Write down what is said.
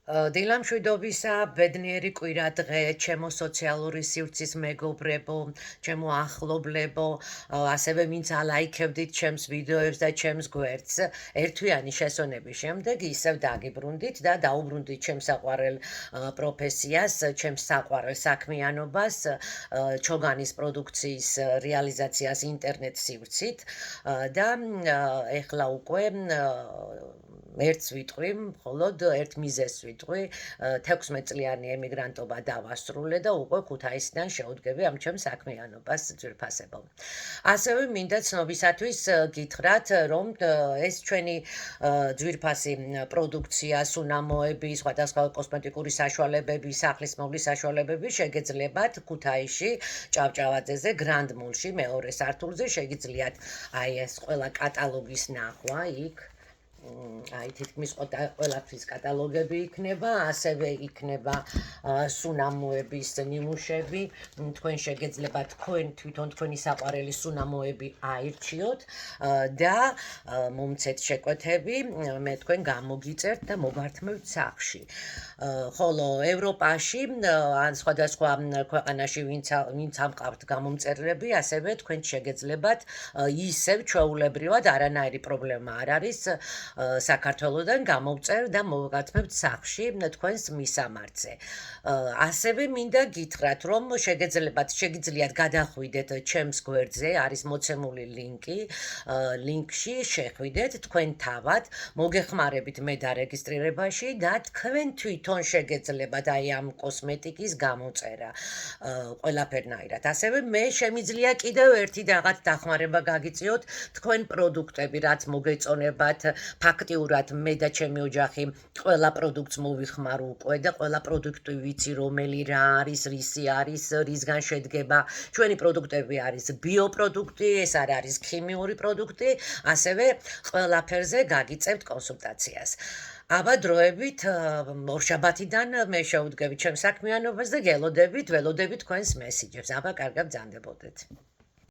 დილამშვიდობისა, ბედნიერი კვირა დღე, ჩემო სოციალური სივრცის მეგობრებო, ჩემო ახლობლებო, ასევე ვინც ალაიქებდით ჩემს ვიდეოებს და ჩემს გვერდს. ერთვიანი შესონების შემდეგ ისევ დაგიბრუნდით და დაუბრუნდით ჩემს საყვარელ პროფესიას, ჩემს საყვარელ საქმიანობას, ჩოგანის პროდუქციის რეალიზაციას ინტერნეტ სივრცით და ეხლა უკვე ერთს ვიტყვი, მხოლოდ ერთ მიზეზს ვიტყვი, 16 წლიანი ემიგრანტობა დავასრულე და უკვე ქუთაისიდან შევდგები ამ ჩემს საქმიანობას ძვირფასებო. ასევე მინდა ცნობისათვის გითხრათ, რომ ეს ჩვენი ძვირფასი პროდუქცია, სუნამოები, სხვადასხვა კოსმეტიკური საშუალებები, სახლის მოვლის საშუალებები შეგეძლებათ ქუთაისში, ჭავჭავაძეზე, გრანდ მოლში, მეორე სართულზე, შეგიძლიათ აი ეს ყველა კატალოგის ნახვა იქ. აი თითქმის ყველაფრის კატალოგები იქნება, ასევე იქნება სუნამოების ნიმუშები, თქვენ შეგეძლებათ თვითონ თქვენი საყვარელი სუნამოები აირჩიოთ და მომცეთ შეკვეთები, მე თქვენ გამოგიწერთ და მოგართმევთ სახლში. ხოლო ევროპაში ან სხვადასხვა ქვეყანაში ვინც ამყავთ გამომწერლები, ასევე თქვენ შეგეძლებათ ისევ ჩვეულებრივად არანაირი პრობლემა არ არის საქართველოდან გამოვწერ და მოვგათმევთ სახლში თქვენს მისამართზე. ასევე მინდა გითხრათ, რომ შეგიძლიათ გადახვიდეთ ჩემს გვერდზე, არის მოცემული ლინკი, ლინკში შეხვიდეთ თქვენ თავად, მოგეხმარებით მე დარეგისტრირებაში და თქვენ თვითონ შეგეძლებათ აი ამ კოსმეტიკის გამოწერა ყველაფერნაირად. ასევე მე შემიძლია კიდევ ერთი რაღაც დახმარება გაგიწიოთ, თქვენ პროდუქტები, რაც მოგეწონებათ, ფაქტიურად მე და ჩემი ოჯახი ყველა პროდუქტს მოვიხმარ უკვე და ყველა პროდუქტი ვიცი რომელი რა არის, რისი არის, რისგან შედგება. ჩვენი პროდუქტები არის ბიოპროდუქტი, ეს არ არის ქიმიური პროდუქტი, ასევე ყველაფერზე გაგიწევთ კონსულტაციას. აბა დროებით ორშაბათიდან მე შევდგები ჩემს საქმიანობას და ველოდებით თქვენს მესიჯებს. აბა კარგად ბრძანდებოდეთ.